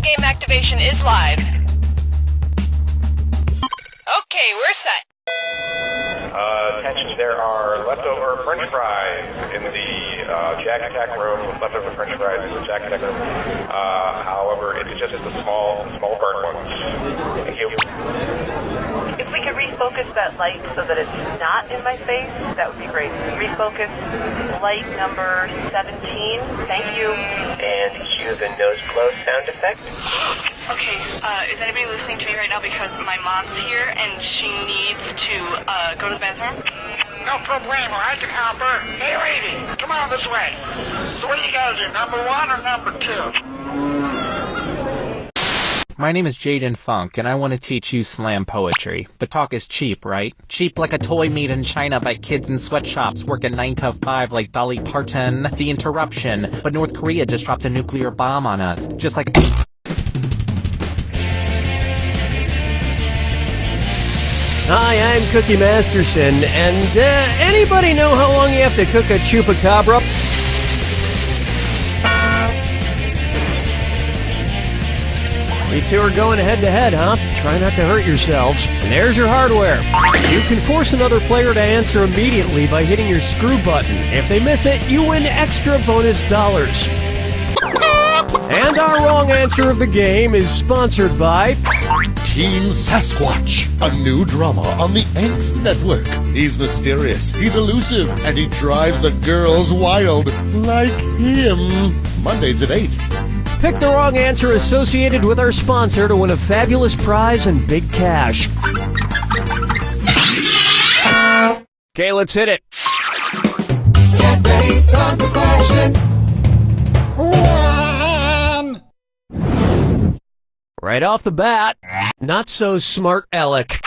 game activation is live. Okay, we're set. Attention, there are leftover french fries in the Jack Attack room, leftover french fries in the Jack Attack room. However, it's just the small burnt ones. Thank you. If we could refocus that light so that it's not in my face, that would be great. Refocus light number 17. Thank you. And cue the nose blow sound effect. Okay, is anybody listening to me right now because my mom's here and she needs to go to the bathroom? No problemo, I can help her. Hey lady, come on this way. So what do you gotta do, number 1 or number 2? My name is Jaden Funk, and I want to teach you slam poetry. But talk is cheap, right? Cheap like a toy made in China by kids in sweatshops working 9 to 5 like Dolly Parton. The interruption. But North Korea just dropped a nuclear bomb on us. Just like... Hi, I'm Cookie Masterson, and anybody know how long you have to cook a chupacabra? You two are going head-to-head, huh? Try not to hurt yourselves. And there's your hardware. You can force another player to answer immediately by hitting your screw button. If they miss it, you win extra bonus dollars. And our wrong answer of the game is sponsored by... Teen Sasquatch, a new drama on the Angst Network. He's mysterious, he's elusive, and he drives the girls wild. Like him. Mondays at 8. Pick the wrong answer associated with our sponsor to win a fabulous prize and big cash. Okay, let's hit it. Get ready, time for question 1. Right off the bat, not so smart Alec.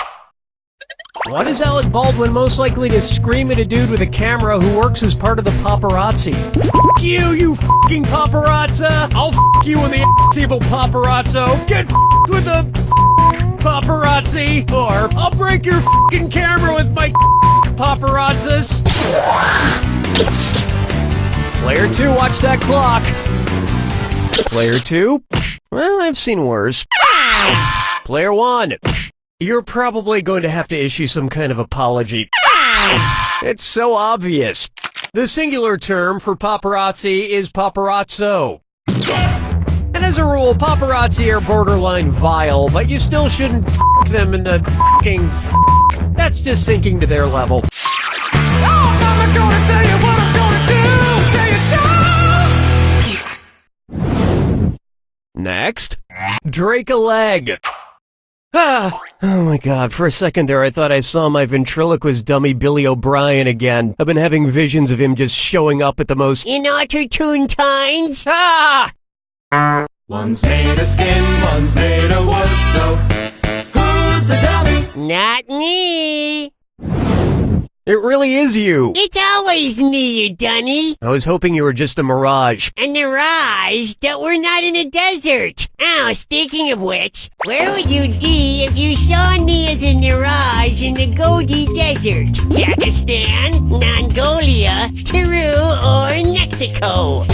What is Alec Baldwin most likely to scream at a dude with a camera who works as part of the paparazzi? F*** you, you f***ing paparazza! I'll f*** you in the evil paparazzo! Get f***ed with the paparazzi! Or I'll break your f***ing camera with my paparazzas! Player 2, watch that clock. Player 2? Well, I've seen worse. Player 1. You're probably going to have to issue some kind of apology. It's so obvious. The singular term for paparazzi is paparazzo. And as a rule, paparazzi are borderline vile, but you still shouldn't f*** them in the f***ing... That's just sinking to their level. Oh, I'm gonna tell you what I'm gonna do. Say it so. Next, Drake a leg. Ah! Oh my god, for a second there I thought I saw my ventriloquist dummy Billy O'Brien again. I've been having visions of him just showing up at the most inopportune times. Ah! One's made of skin, one's made of wood, so who's the dummy? Not me. It really is you. It's always me, you dunny. I was hoping you were just a mirage. A mirage? That we're not in a desert. Oh, speaking of which, where would you be if you saw me as a mirage in the Gobi Desert? Pakistan, Mongolia, Peru, or Mexico?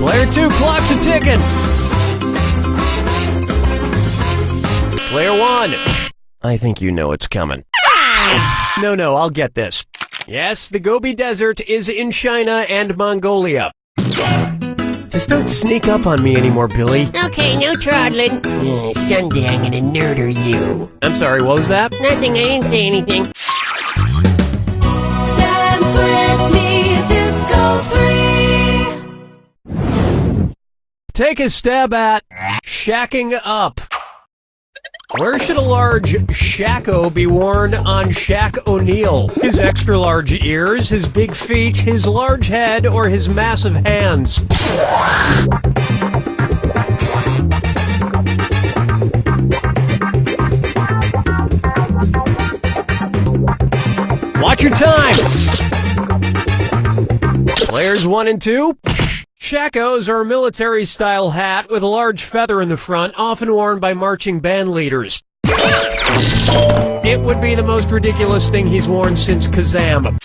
Player 2, clock's a ticking. Player 1. I think you know it's coming. No, I'll get this. Yes, the Gobi Desert is in China and Mongolia. Just don't sneak up on me anymore, Billy. Okay, no trottling. Someday I'm gonna murder you. I'm sorry, what was that? Nothing, I didn't say anything. Dance with me, Disco 3. Take a stab at shacking up. Where should a large shacko be worn on Shaq O'Neal? His extra large ears, his big feet, his large head, or his massive hands? Watch your time! Players 1 and 2. Shackos are a military-style hat with a large feather in the front, often worn by marching band leaders. It would be the most ridiculous thing he's worn since Kazam.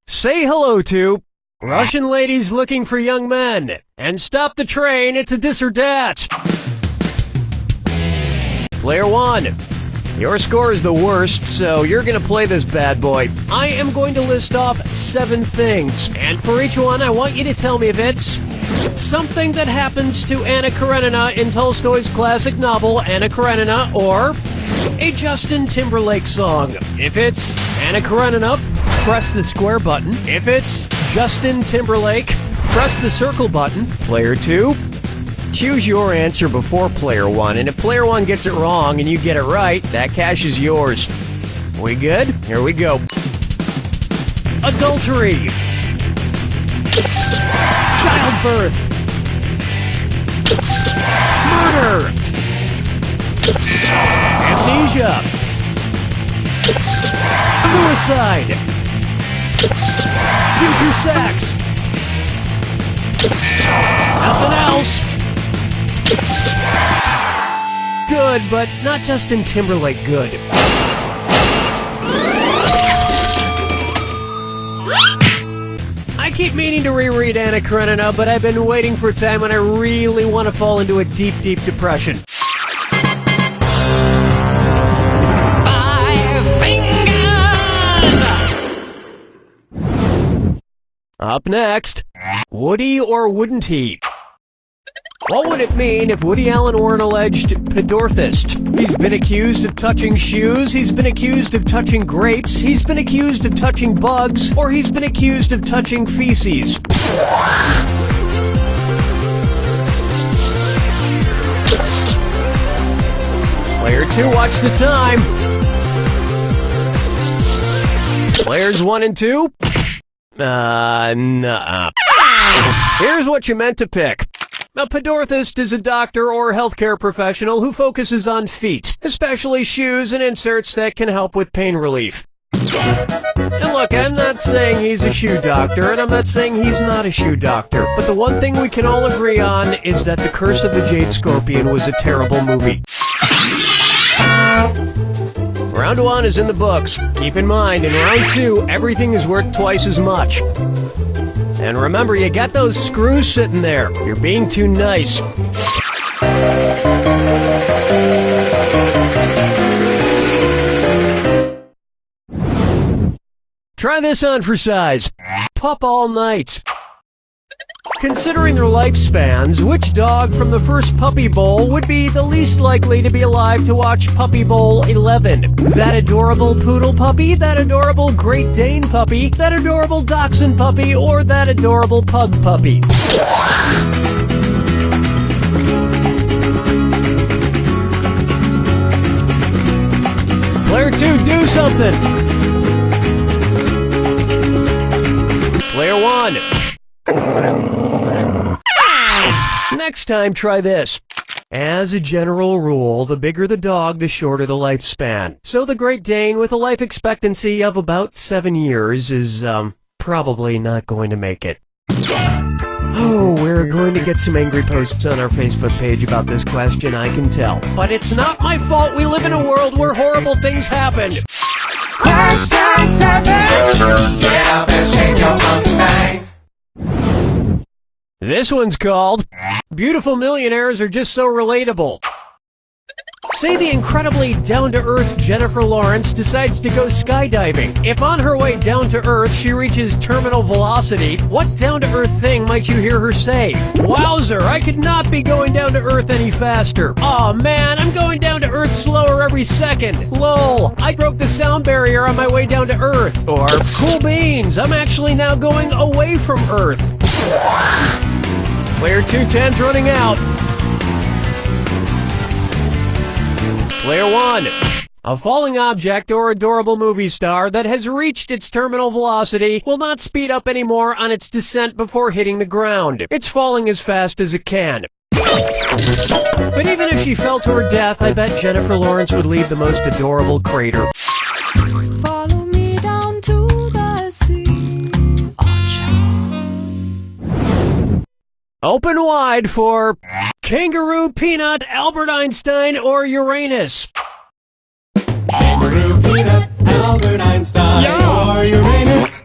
Say hello to Russian ladies looking for young men. And stop the train, it's a dis or dat. Player 1. Your score is the worst, so you're gonna play this bad boy. I am going to list off 7 things, and for each one I want you to tell me if it's something that happens to Anna Karenina in Tolstoy's classic novel Anna Karenina, or a Justin Timberlake song. If it's Anna Karenina, press the square button. If it's Justin Timberlake, press the circle button. Player 2. Choose your answer before Player 1, and if Player 1 gets it wrong and you get it right, that cash is yours. We good? Here we go. Adultery. Childbirth. Murder. Amnesia. Suicide. Future sex. Nothing else. Good, but not Justin Timberlake good. I keep meaning to reread Anna Karenina, but I've been waiting for a time when I really want to fall into a deep, deep depression. 5 fingers! Up next, Woody or wouldn't he? What would it mean if Woody Allen were an alleged pedorthist? He's been accused of touching shoes, he's been accused of touching grapes, he's been accused of touching bugs, or he's been accused of touching feces. Player 2, watch the time. Players 1 and 2? Nuh-uh. Here's what you meant to pick. A pedorthist is a doctor or healthcare professional who focuses on feet, especially shoes and inserts that can help with pain relief. And look, I'm not saying he's a shoe doctor, and I'm not saying he's not a shoe doctor, but the one thing we can all agree on is that The Curse of the Jade Scorpion was a terrible movie. Round 1 is in the books. Keep in mind, in round 2, everything is worth twice as much. And remember, you got those screws sitting there. You're being too nice. Try this on for size. Pup all night. Considering their lifespans, which dog from the first Puppy Bowl would be the least likely to be alive to watch Puppy Bowl 11? That adorable poodle puppy, that adorable Great Dane puppy, that adorable Dachshund puppy, or that adorable pug puppy? Player 2, do something! Player 1. Next time, try this. As a general rule, the bigger the dog, the shorter the lifespan. So the Great Dane, with a life expectancy of about 7 years, is, probably not going to make it. Oh, we're going to get some angry posts on our Facebook page about this question, I can tell. But it's not my fault we live in a world where horrible things happen. Question 7. Get up and shake your monkey bang. This one's called Beautiful Millionaires Are Just So Relatable. Say the incredibly down-to-earth Jennifer Lawrence decides to go skydiving. If on her way down to Earth she reaches terminal velocity, what down-to-earth thing might you hear her say? Wowzer, I could not be going down to Earth any faster. Aw man, I'm going down to Earth slower every second. Lol, I broke the sound barrier on my way down to Earth. Or, cool beans, I'm actually now going away from Earth. Player 210's running out. Player 1. A falling object or adorable movie star that has reached its terminal velocity will not speed up anymore on its descent before hitting the ground. It's falling as fast as it can. But even if she fell to her death, I bet Jennifer Lawrence would leave the most adorable crater. Follow me down to the sea. Oh, Open wide for Kangaroo, Peanut, Albert Einstein, or Uranus. Kangaroo, Peanut, Albert Einstein, or Uranus.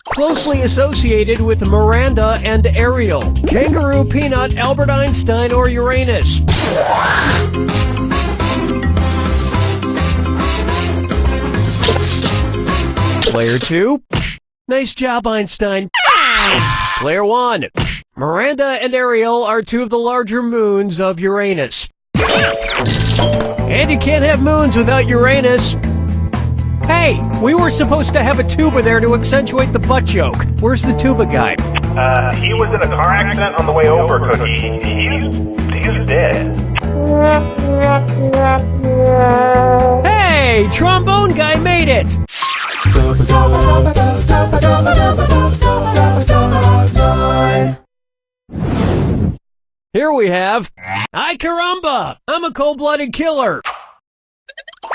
Closely associated with Miranda and Ariel. Kangaroo, Peanut, Albert Einstein, or Uranus. Player 2. Nice job, Einstein. Player 1. Miranda and Ariel are two of the larger moons of Uranus. And you can't have moons without Uranus. Hey, we were supposed to have a tuba there to accentuate the butt joke. Where's the tuba guy? He was in a car accident on the way over, Cookie. He's dead. Hey, trombone guy made it! Here we have, Ay caramba! I'm a cold-blooded killer!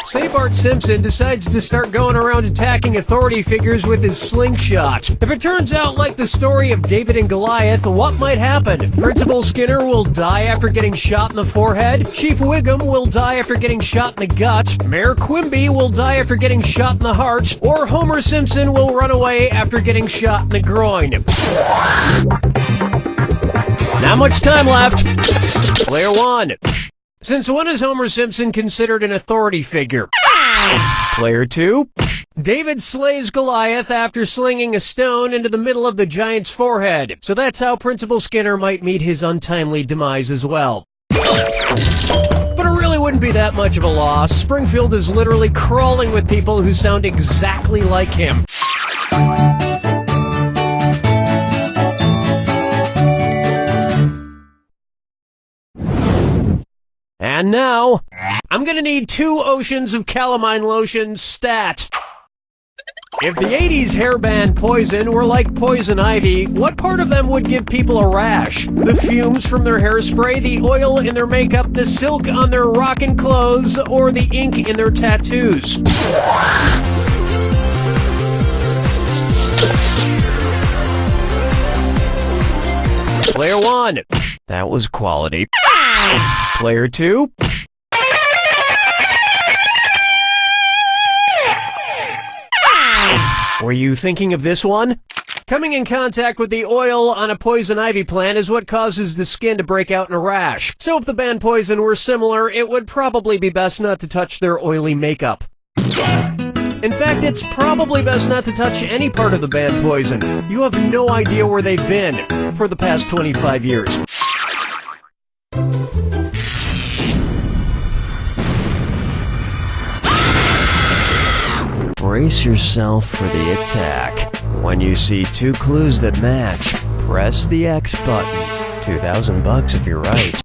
Say Bart Simpson decides to start going around attacking authority figures with his slingshot. If it turns out like the story of David and Goliath, what might happen? Principal Skinner will die after getting shot in the forehead. Chief Wiggum will die after getting shot in the gut. Mayor Quimby will die after getting shot in the heart. Or Homer Simpson will run away after getting shot in the groin. Not much time left. Player 1. Since when is Homer Simpson considered an authority figure? Player 2. David slays Goliath after slinging a stone into the middle of the giant's forehead. So that's how Principal Skinner might meet his untimely demise as well. But it really wouldn't be that much of a loss. Springfield is literally crawling with people who sound exactly like him. And now, I'm gonna need 2 oceans of calamine lotion stat. If the 80s hairband Poison were like poison ivy, what part of them would give people a rash? The fumes from their hairspray, the oil in their makeup, the silk on their rockin' clothes, or the ink in their tattoos? Player 1. That was quality. Player 2. Were you thinking of this one? Coming in contact with the oil on a poison ivy plant is what causes the skin to break out in a rash. So if the band Poison were similar, it would probably be best not to touch their oily makeup. In fact, it's probably best not to touch any part of the band Poison. You have no idea where they've been for the past 25 years. Brace yourself for the attack. When you see 2 clues that match, press the X button. $2,000 if you're right.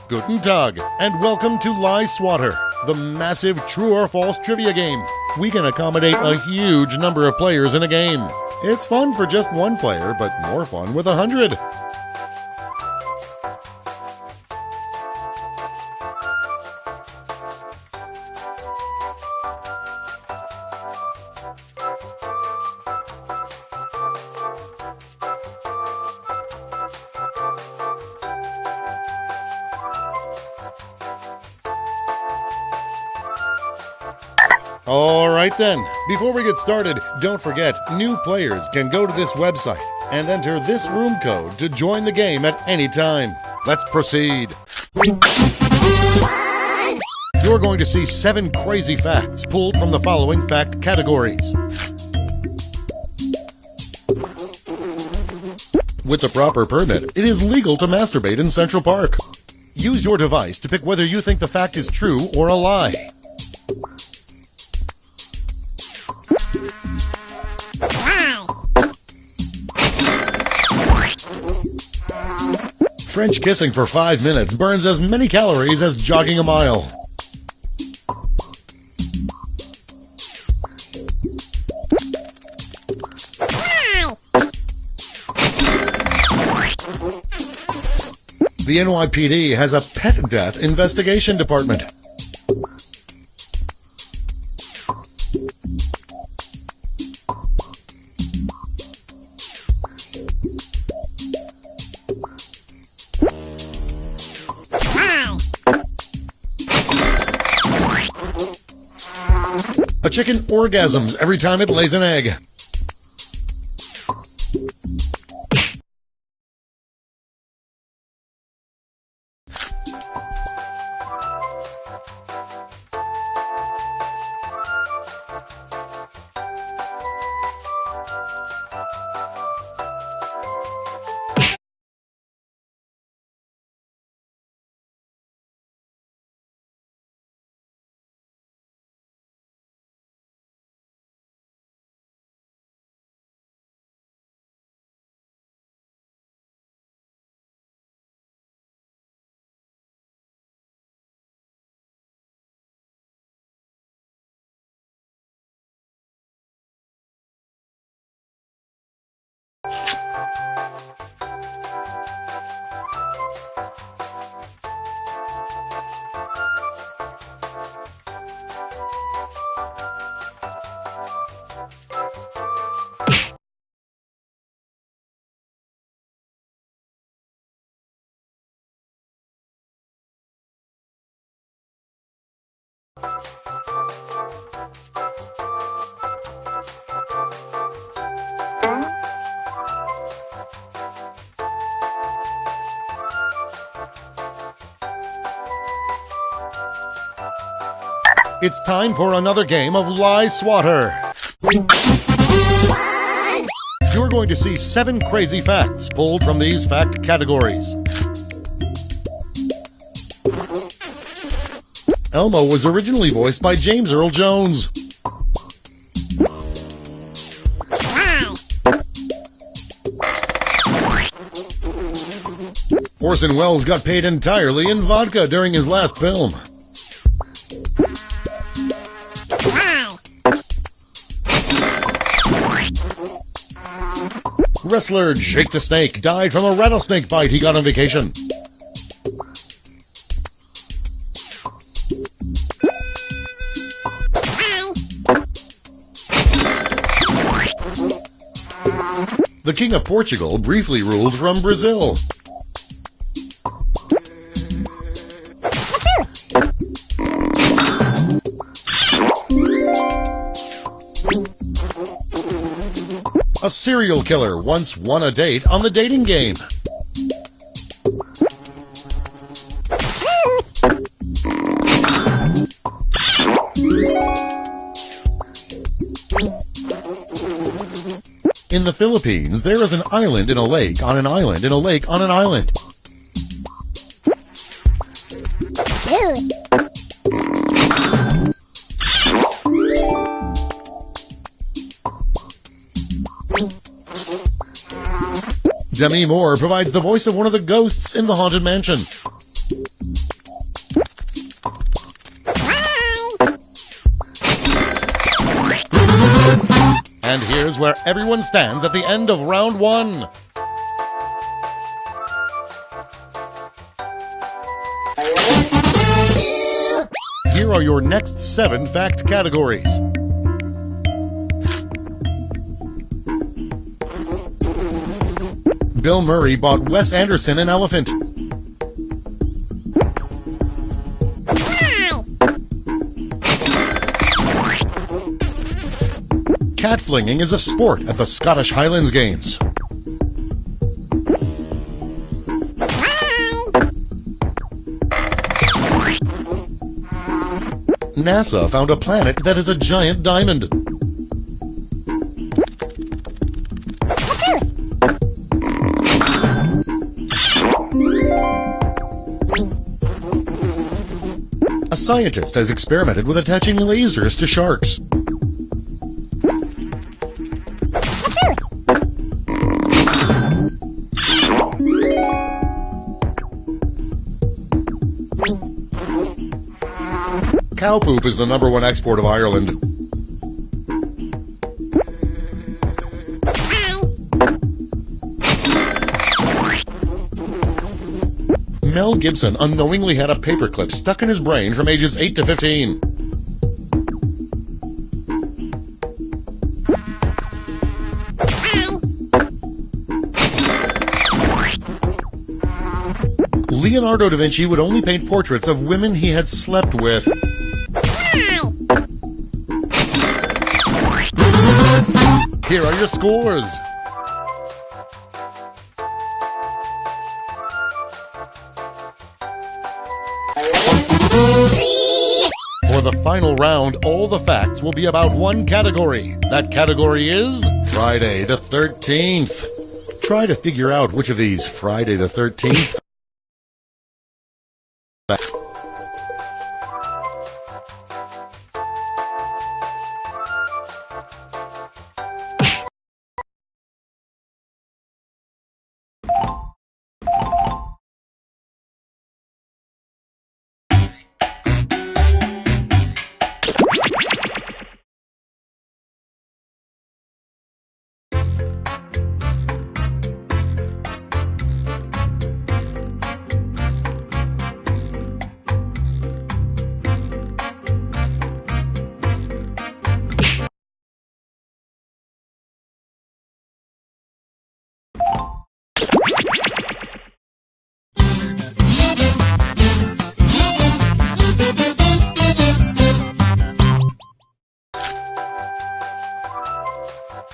Guten Tag, and welcome to Lie Swatter, the massive true or false trivia game. We can accommodate a huge number of players in a game. It's fun for just one player, but more fun with 100. Alright then, before we get started, don't forget, new players can go to this website and enter this room code to join the game at any time. Let's proceed. You're going to see 7 crazy facts pulled from the following fact categories. With the proper permit, it is legal to masturbate in Central Park. Use your device to pick whether you think the fact is true or a lie. French kissing for 5 minutes burns as many calories as jogging a mile. The NYPD has a pet death investigation department. A chicken orgasms every time it lays an egg. It's time for another game of Lie Swatter. You're going to see 7 crazy facts pulled from these fact categories. Elmo was originally voiced by James Earl Jones. Orson Welles got paid entirely in vodka during his last film. Wrestler Jake the Snake died from a rattlesnake bite he got on vacation. The King of Portugal briefly ruled from Brazil. A serial killer once won a date on the dating game. In the Philippines, there is an island in a lake on an island in a lake on an island. Demi Moore provides the voice of one of the ghosts in the Haunted Mansion. And here's where everyone stands at the end of round 1. Here are your next 7 fact categories. Bill Murray bought Wes Anderson an elephant. Cat flinging is a sport at the Scottish Highlands Games. NASA found a planet that is a giant diamond. A scientist has experimented with attaching lasers to sharks. Cow poop is the #1 export of Ireland. Mel Gibson unknowingly had a paperclip stuck in his brain from ages 8 to 15. Leonardo da Vinci would only paint portraits of women he had slept with. Here are your scores. For the final round, all the facts will be about one category. That category is Friday the 13th. Try to figure out which of these Friday the 13th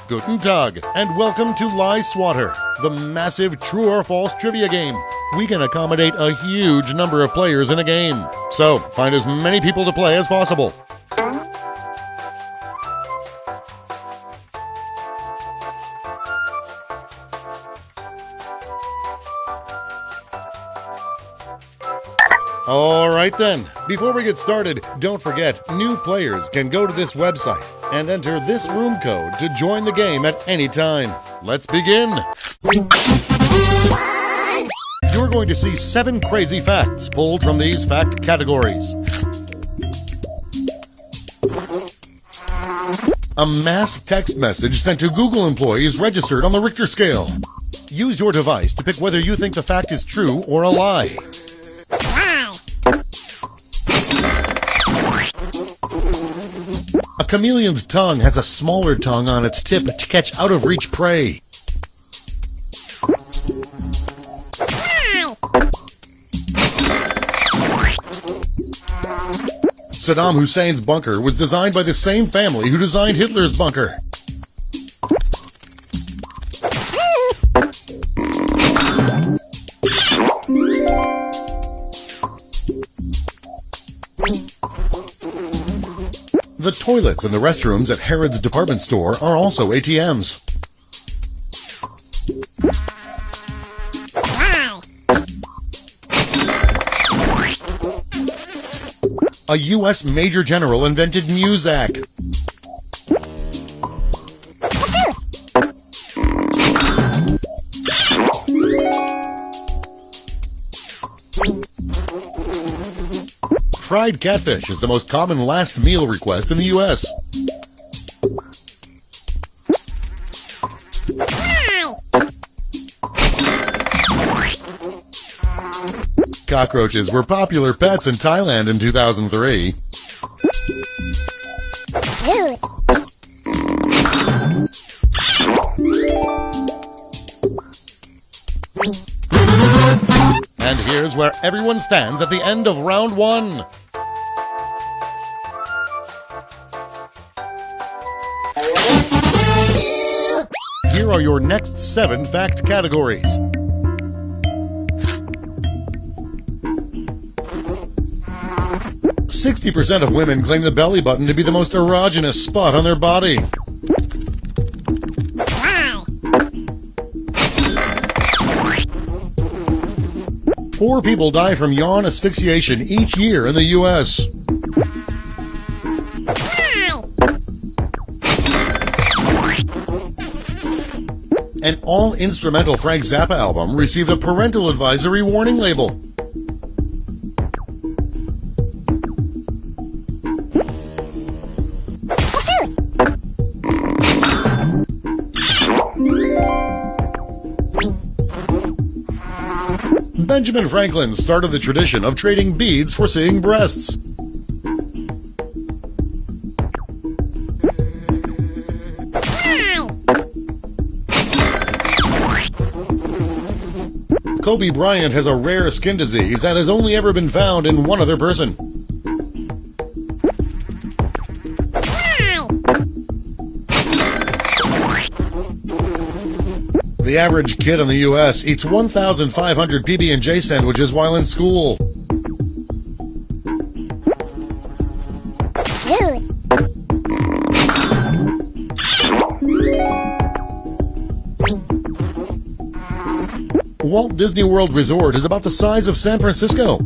Guten Tag, and welcome to Lie Swatter, the massive true or false trivia game. We can accommodate a huge number of players in a game, so find as many people to play as possible. Alright then, before we get started, don't forget, new players can go to this website and enter this room code to join the game at any time. Let's begin! You're going to see 7 crazy facts pulled from these fact categories. A mass text message sent to Google employees registered on the Richter scale. Use your device to pick whether you think the fact is true or a lie. A chameleon's tongue has a smaller tongue on its tip to catch out-of-reach prey. Saddam Hussein's bunker was designed by the same family who designed Hitler's bunker. The toilets and the restrooms at Harrods department store are also ATMs. A U.S. Major General invented Muzak. Fried catfish is the most common last meal request in the U.S. Cockroaches were popular pets in Thailand in 2003. And here's where everyone stands at the end of round 1. Here are your next 7 fact categories. "60% of women claim the belly button to be the most erogenous spot on their body." Four people die from yawn asphyxiation each year in the U.S. An all-instrumental Frank Zappa album received a parental advisory warning label. Benjamin Franklin started the tradition of trading beads for seeing breasts. Kobe Bryant has a rare skin disease that has only ever been found in one other person. The average kid in the U.S. eats 1,500 PB&J sandwiches while in school. Walt Disney World Resort is about the size of San Francisco.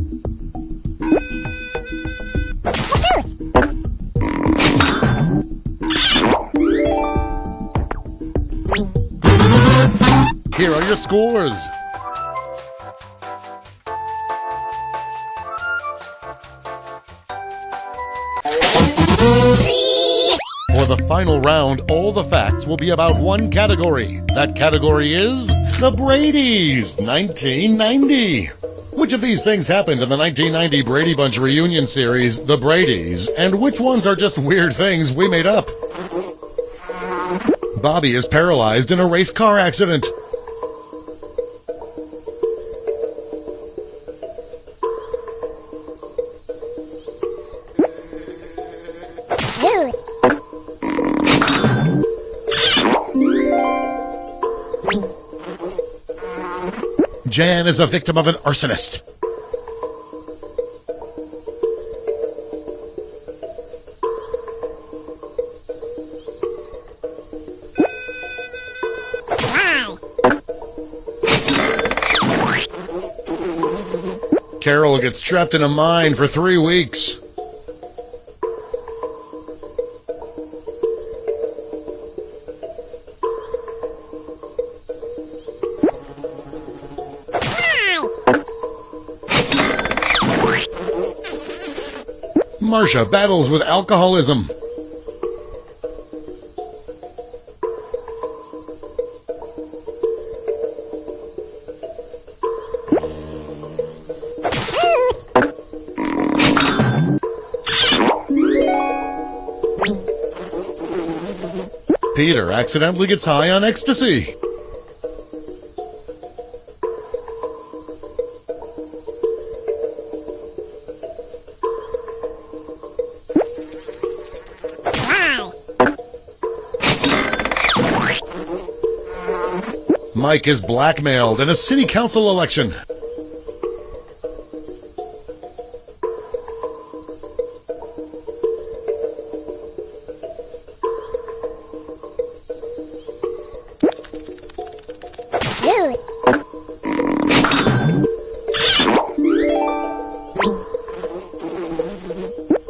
Here are your scores. For the final round, all the facts will be about one category. That category is the Brady's 1990. Which of these things happened in the 1990 Brady Bunch reunion series, The Brady's, and which ones are just weird things we made up? Bobby is paralyzed in a race car accident. Jan is a victim of an arsonist. Carol gets trapped in a mine for 3 weeks. Marcia battles with alcoholism. Peter accidentally gets high on ecstasy. Mike is blackmailed in a city council election.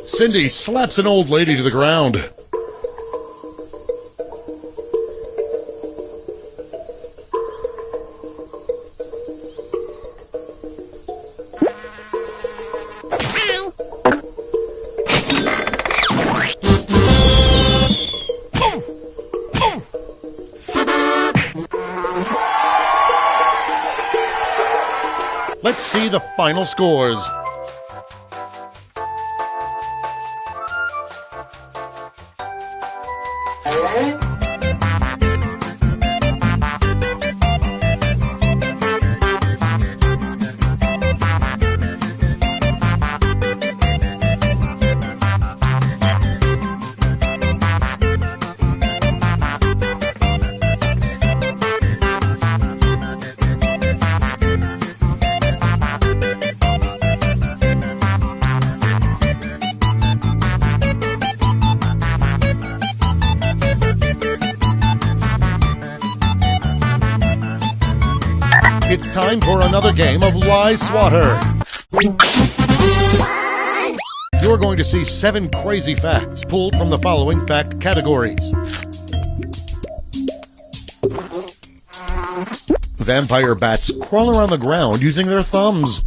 Cindy slaps an old lady to the ground. Let's see the final scores. It's time for another game of Lie Swatter. You're going to see 7 crazy facts pulled from the following fact categories. Vampire bats crawl around the ground using their thumbs.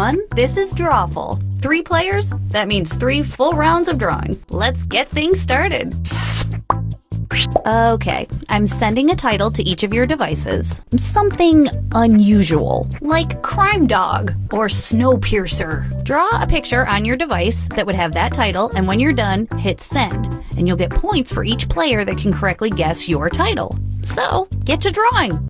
everyone. This is Drawful. 3 players? That means 3 full rounds of drawing. Let's get things started. Okay, I'm sending a title to each of your devices. Something unusual, like Crime Dog or Snowpiercer. Draw a picture on your device that would have that title, and when you're done, hit send. And you'll get points for each player that can correctly guess your title. So, get to drawing.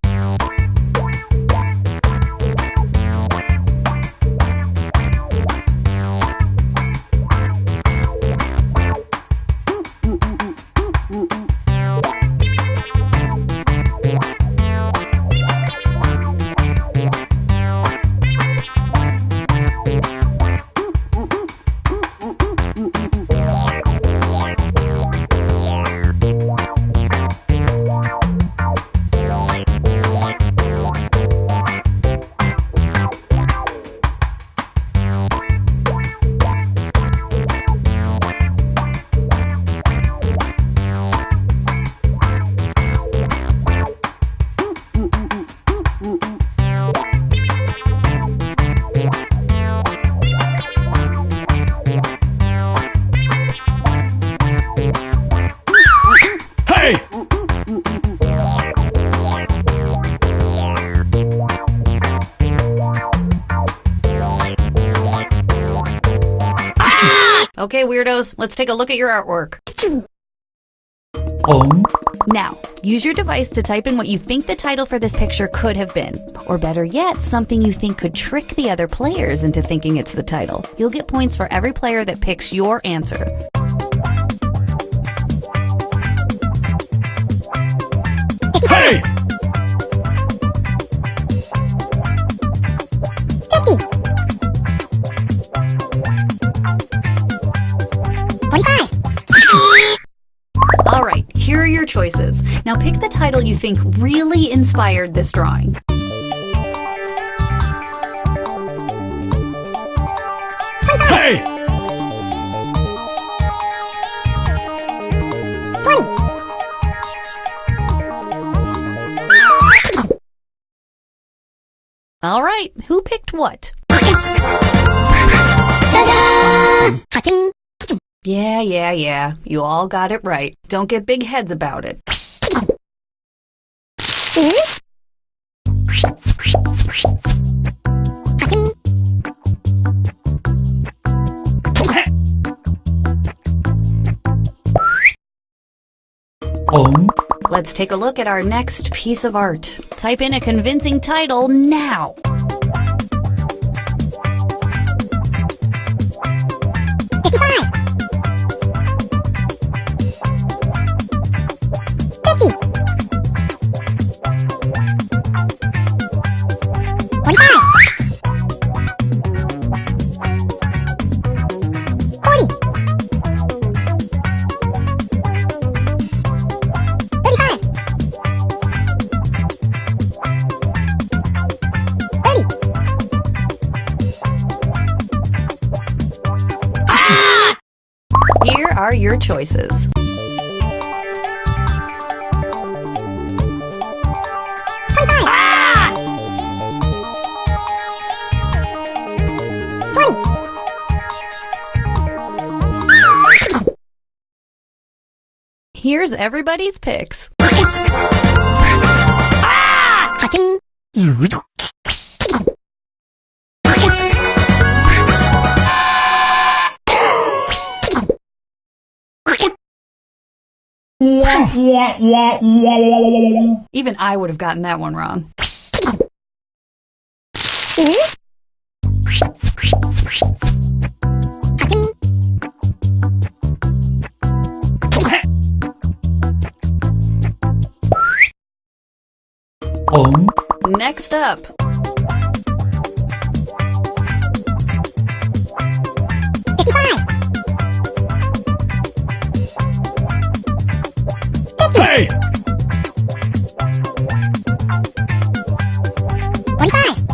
Okay, weirdos, let's take a look at your artwork. Now, use your device to type in what you think the title for this picture could have been. Or better yet, something you think could trick the other players into thinking it's the title. You'll get points for every player that picks your answer. Hey! Alright, here are your choices. Now pick the title you think really inspired this drawing. Hey! Alright, who picked what? Yeah. You all got it right. Don't get big heads about it. Let's take a look at our next piece of art. Type in a convincing title now. Here are your choices. Here's everybody's picks. Even I would have gotten that one wrong. Next up. Hey! 45.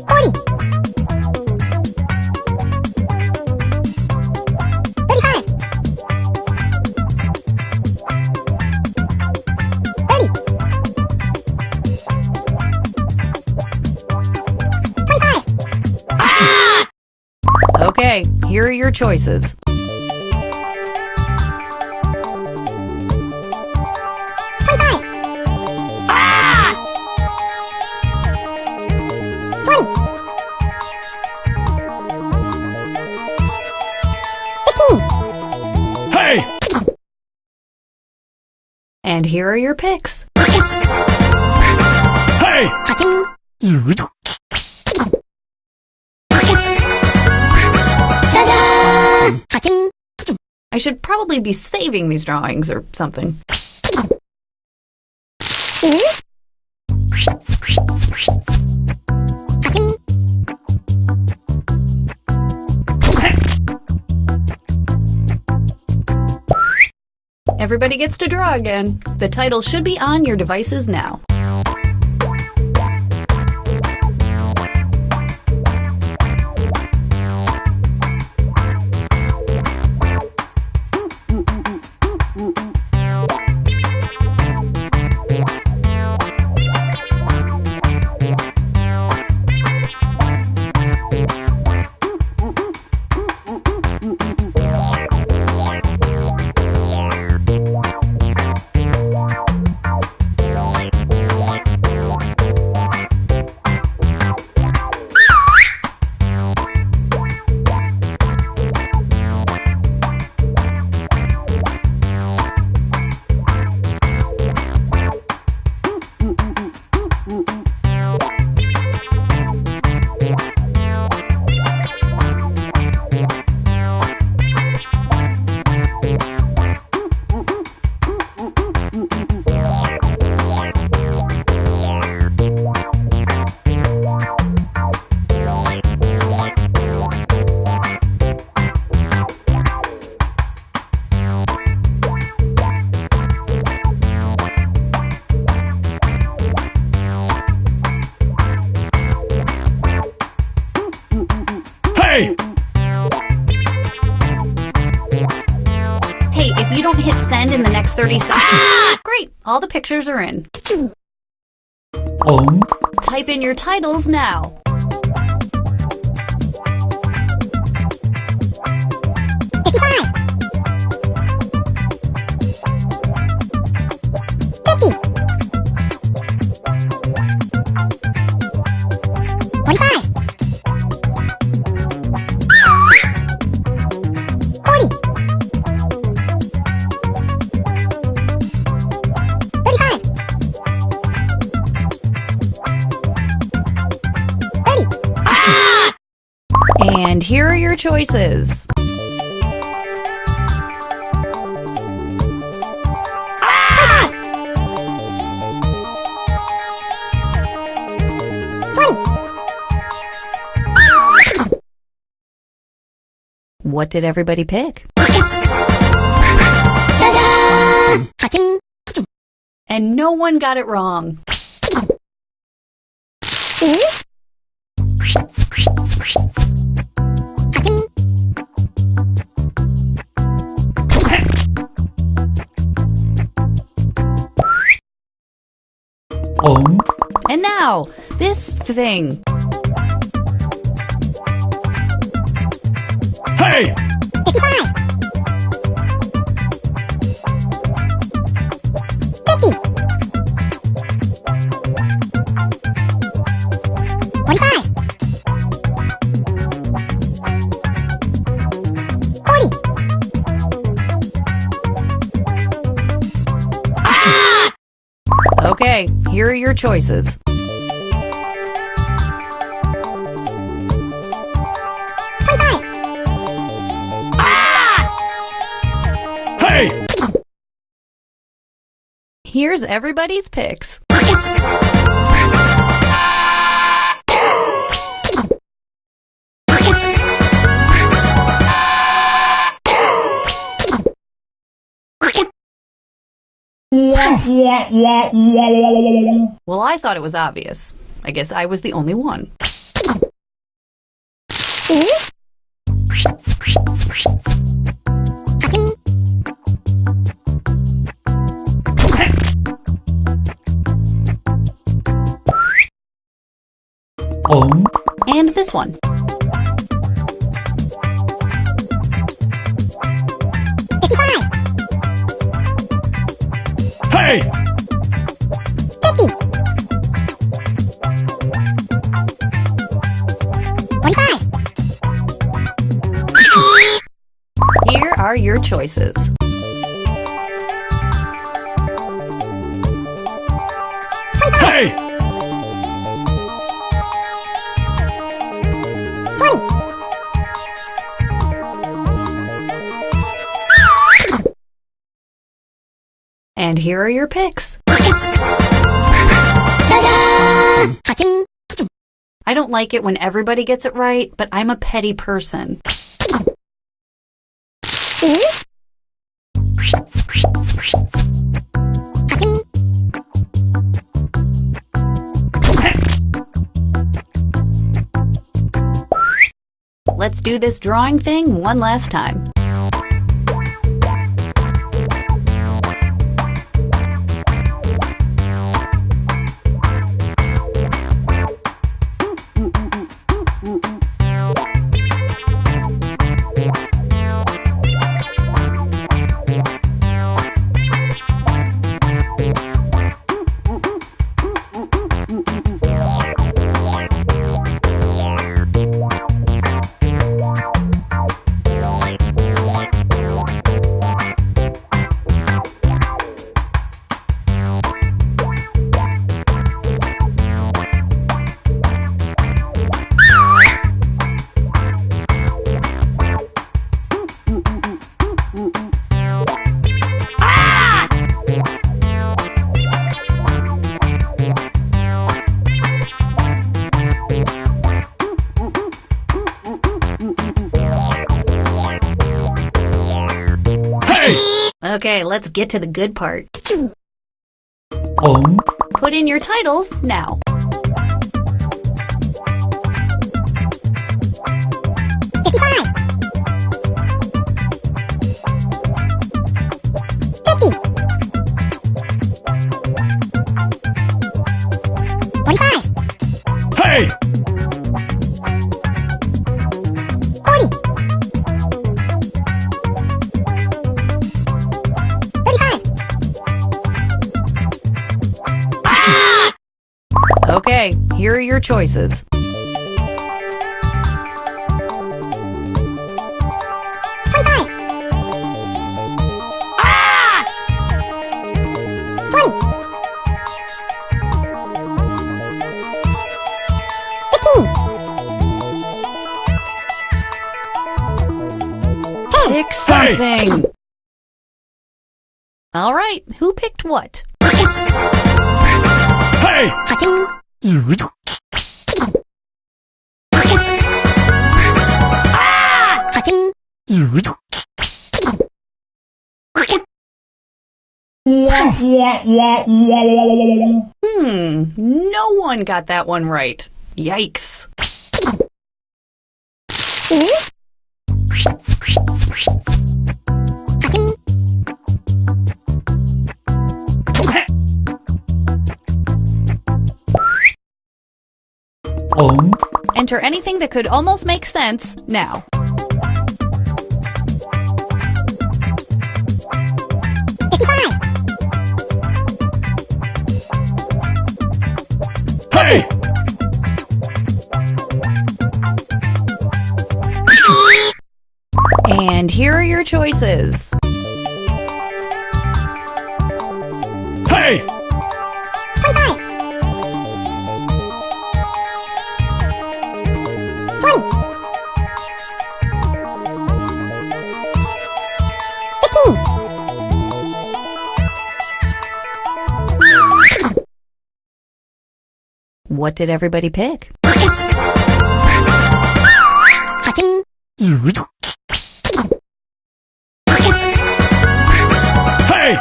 40. 35. here are your choices. Hey! And here are your picks. Hey! I should probably be saving these drawings or something. Everybody gets to draw again. The title should be on your devices now. Hey! Hey, if you don't hit send in the next 30 seconds... Great! All the pictures are in. Type in your titles now. And here are your choices. What did everybody pick? And no one got it wrong. And now, this thing. Hey! 55. Okay, here are your choices. Hey! Here's everybody's picks. Well, I thought it was obvious. I guess I was the only one. And this one. Hey! 50. 45. Here are your choices. Hey! 20. And here are your picks. I don't like it when everybody gets it right, but I'm a petty person. Let's do this drawing thing one last time. Okay, let's get to the good part. Put in your titles now. Hey! 40. 35. Okay, here are your choices. Pick something. All right, who picked what? Hey! No one got that one right. Yikes. Enter anything that could almost make sense now. Hey! And here are your choices. Hey! 25. 20. 15. What did everybody pick? Hey!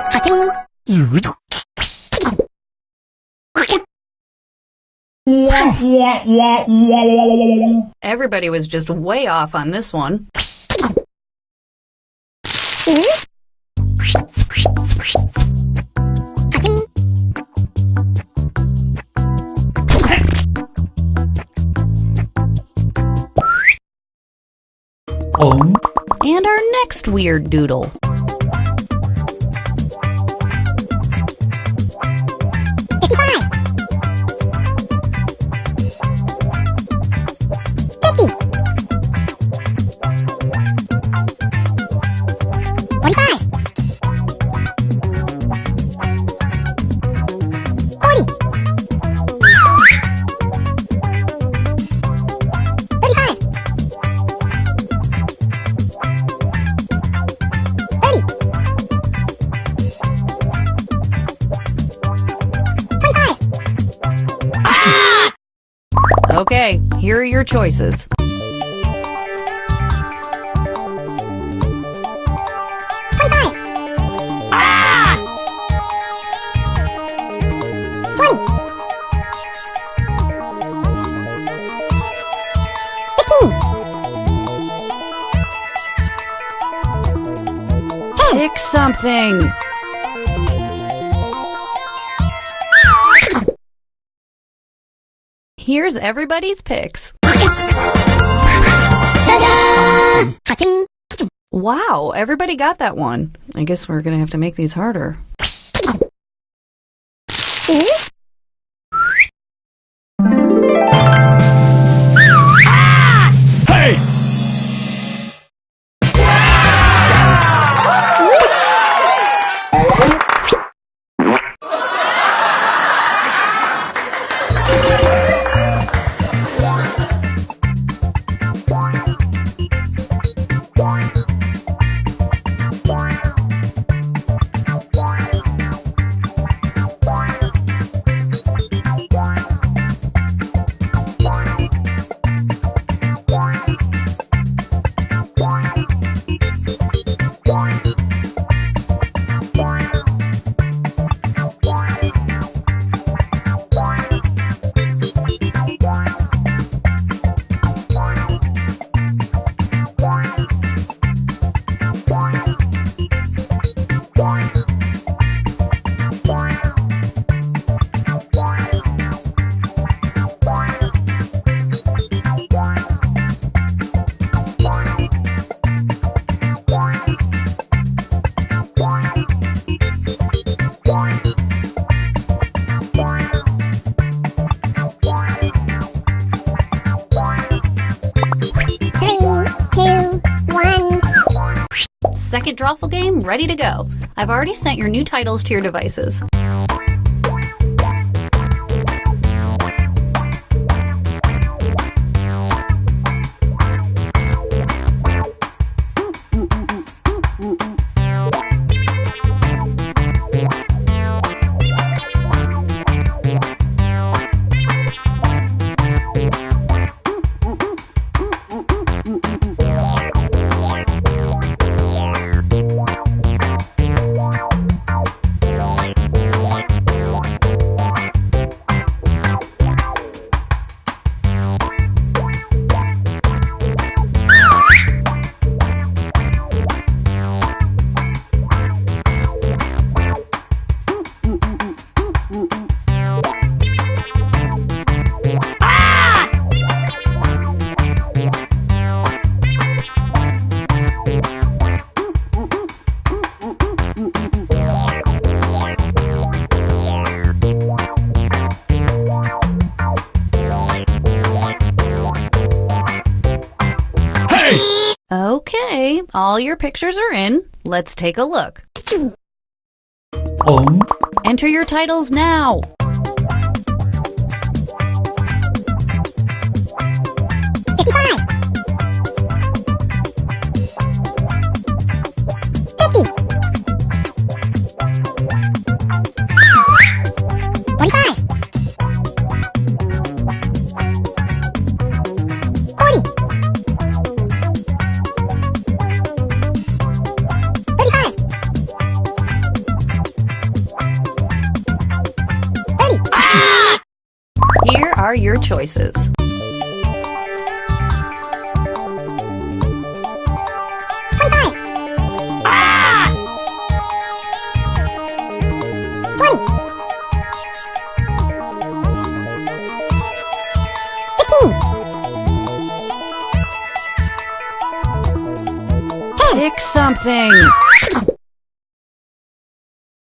Everybody was just way off on this one. And our next weird doodle. Okay, here are your choices. Pick something. Here's everybody's picks. Wow, everybody got that one. I guess we're gonna have to make these harder. Hey! Second drawful game ready to go. I've already sent your new titles to your devices. Okay, all your pictures are in. Let's take a look. Enter your titles now. Here are your choices. Pick something.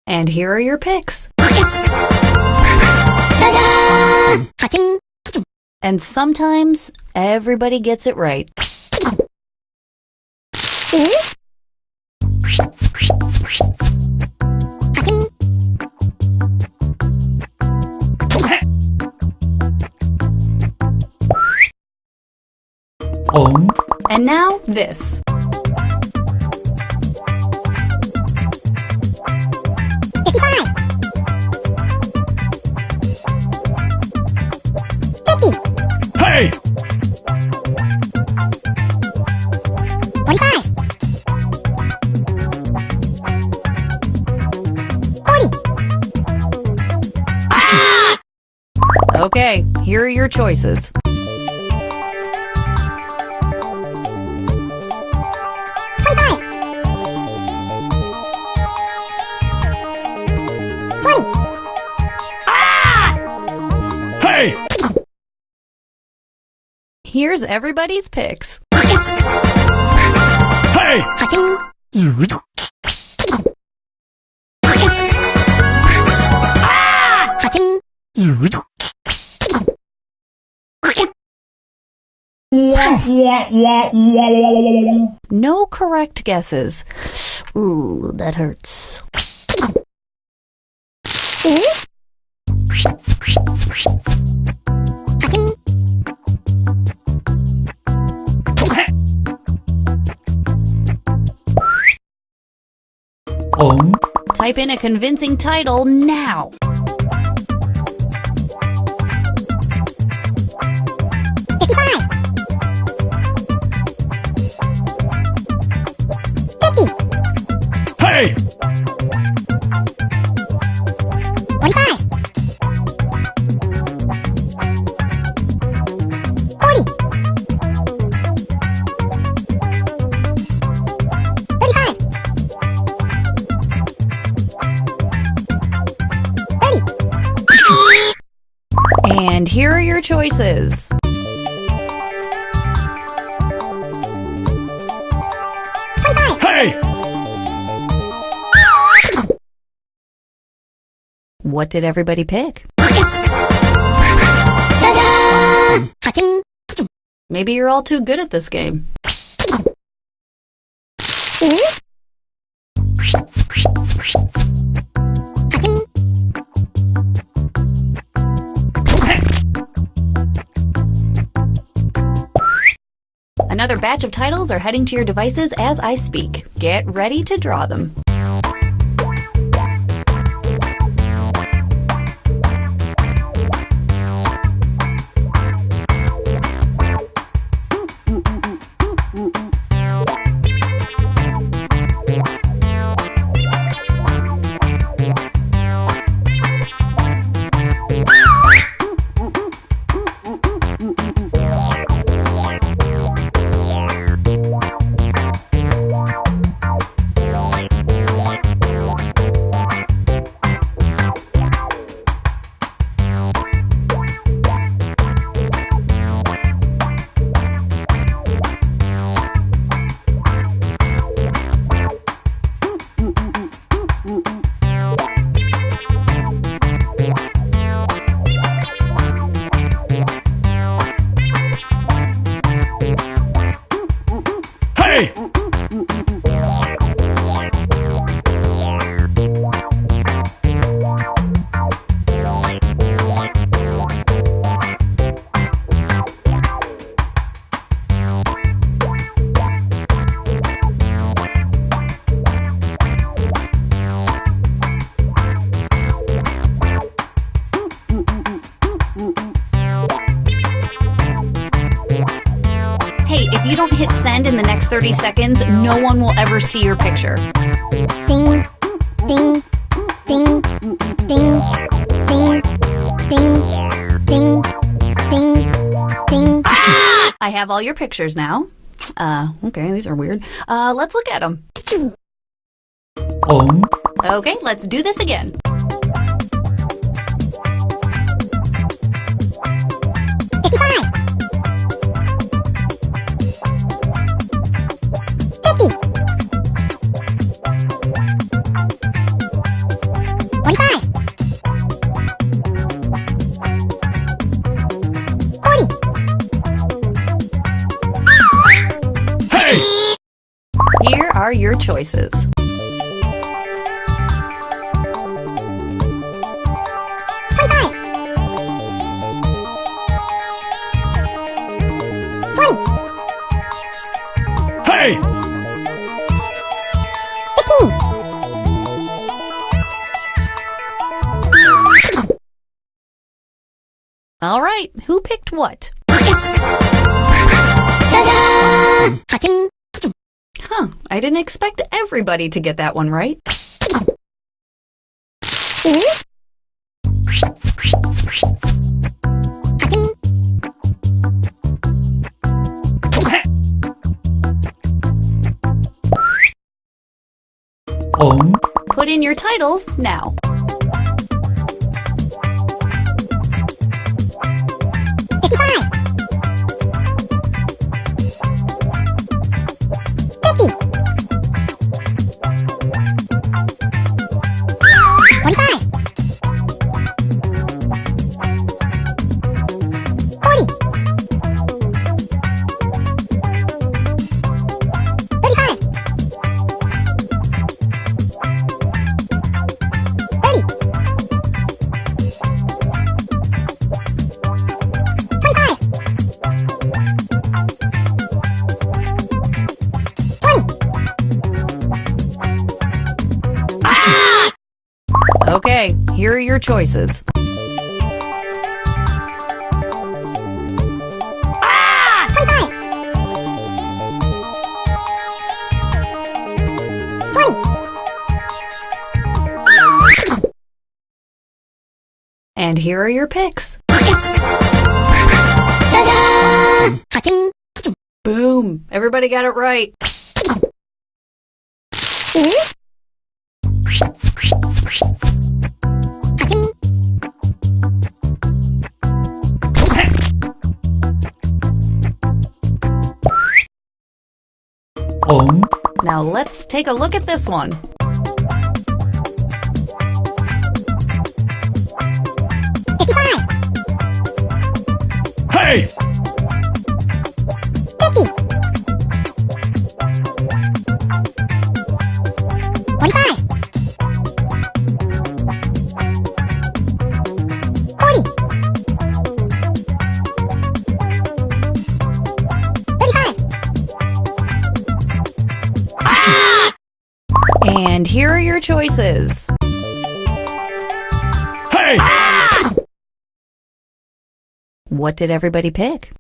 And here are your picks. And sometimes everybody gets it right. And now this. Hey! Hey! 45. 40. Okay, here are your choices. Hey! Here's everybody's picks. Hey! No correct guesses. Ooh, that hurts. Type in a convincing title now. Hey! 45. 40. 35. 30. And here are your choices. Hey! What did everybody pick? Maybe you're all too good at this game. Another batch of titles are heading to your devices as I speak. Get ready to draw them. Hey! Hey, if you don't hit send in the next 30 seconds, no one will ever see your picture. Ding, ding, ding, ding, ding, ding, ding, ding, ding. I have all your pictures now. Okay, these are weird. Let's look at them. Okay, let's do this again. Here are your choices. Hey! 15. All right, who picked what? I didn't expect everybody to get that one right. Put in your titles now. Okay, here are your choices. And here are your picks. Boom! Everybody got it right. Now let's take a look at this one. Hey! 50. 45. 40. 35. And here are your choices. Hey! What did everybody pick?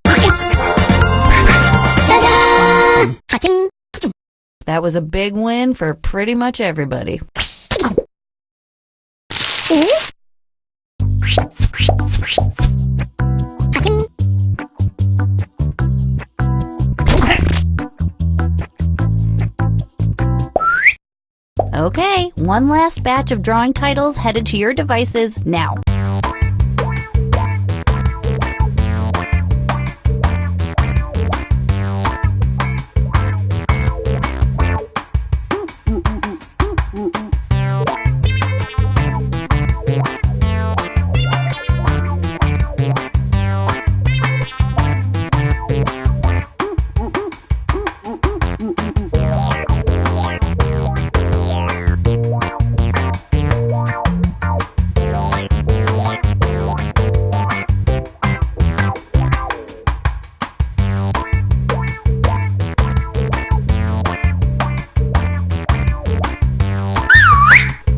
That was a big win for pretty much everybody. Okay, one last batch of drawing titles headed to your devices now.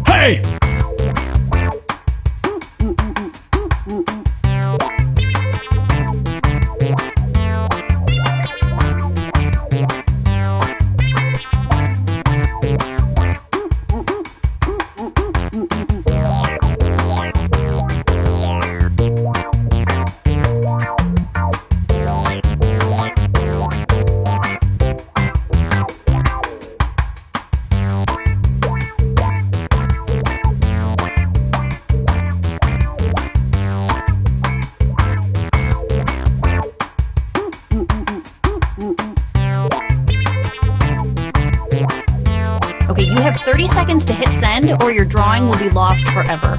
Hey! Okay, you have 30 seconds to hit send or your drawing will be lost forever.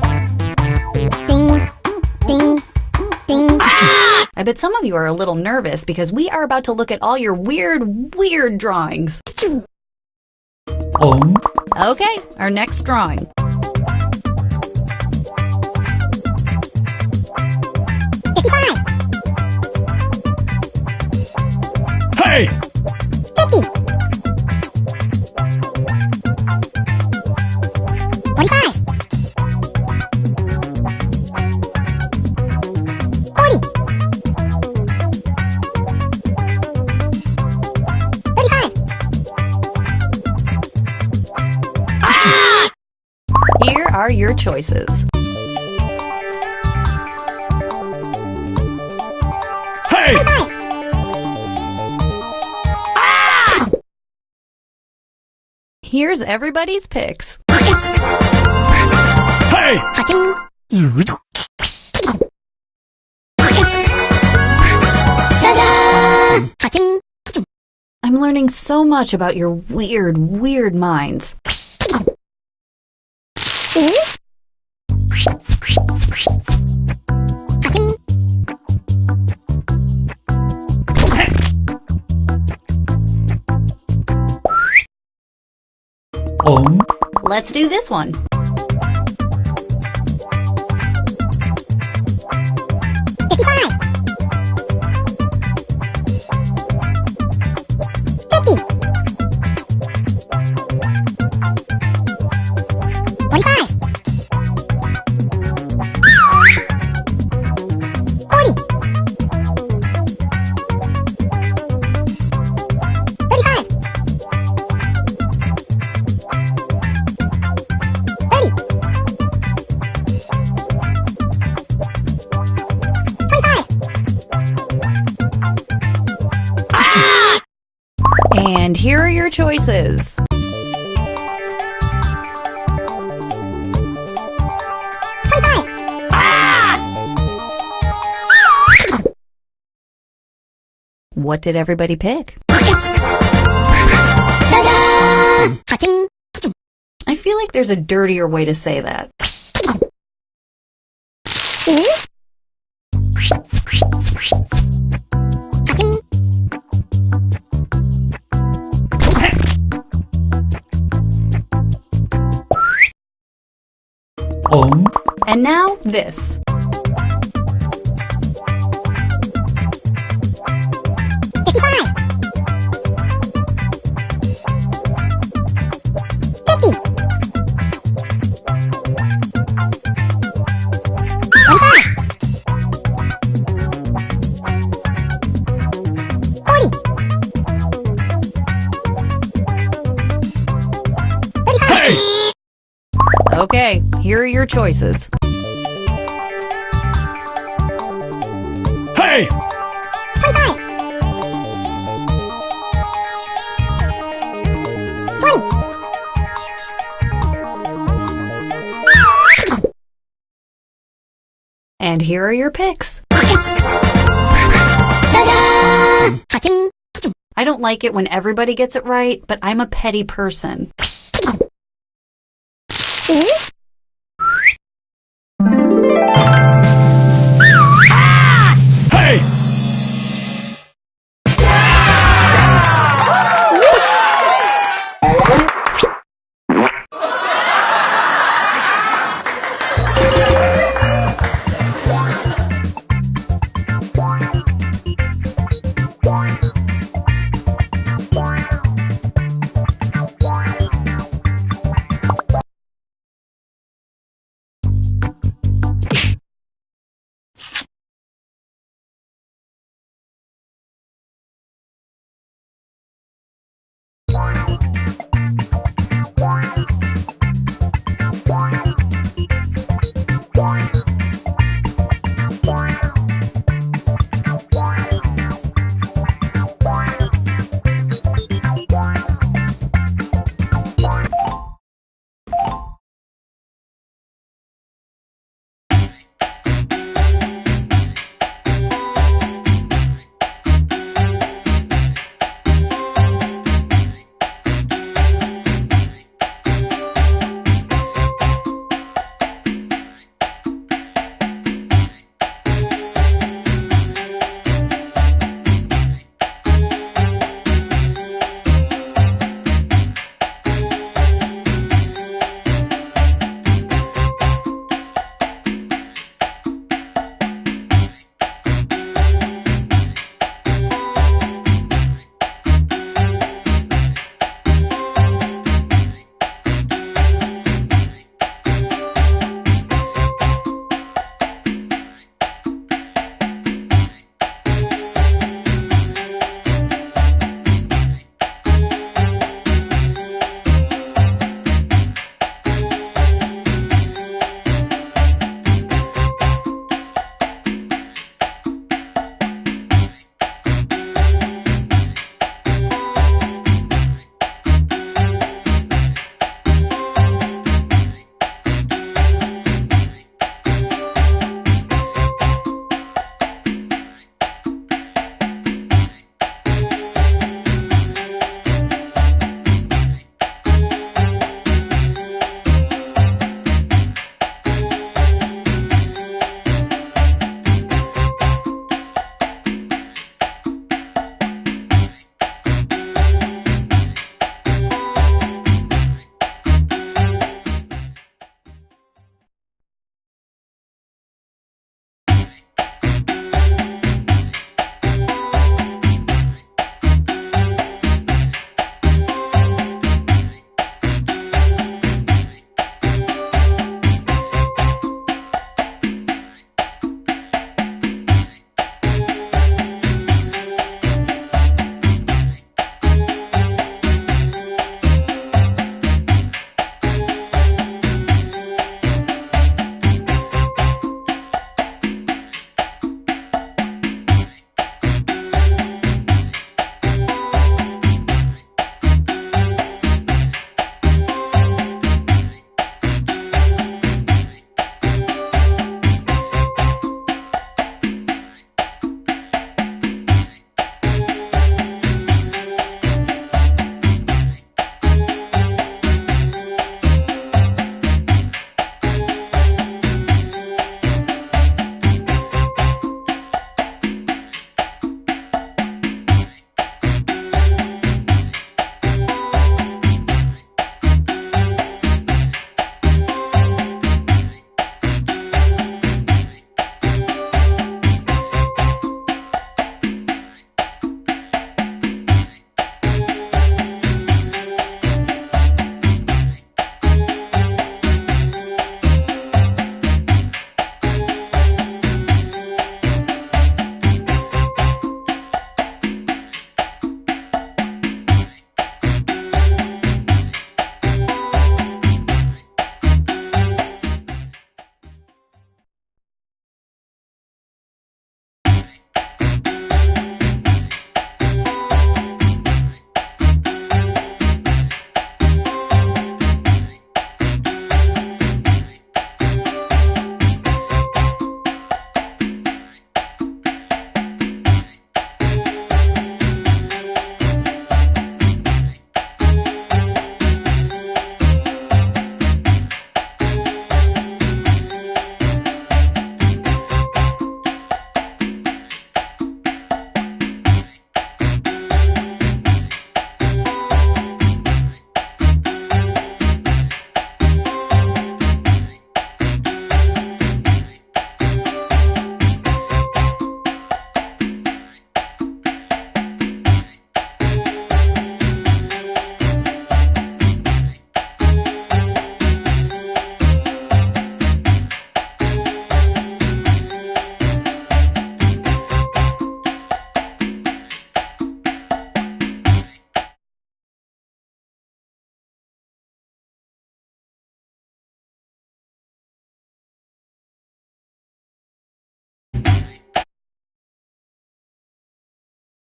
Ding, ding, ding. I bet some of you are a little nervous because we are about to look at all your weird drawings. Okay, our next drawing. Hey! 50. 45. 40. 35. are your choices. Hey! Here's everybody's picks. Hey! I'm learning so much about your weird, weird minds. Let's do this one. And here are your choices. What did everybody pick? I feel like there's a dirtier way to say that. And now this. Okay, here are your choices. Hey! And here are your picks. I don't like it when everybody gets it right, but I'm a petty person.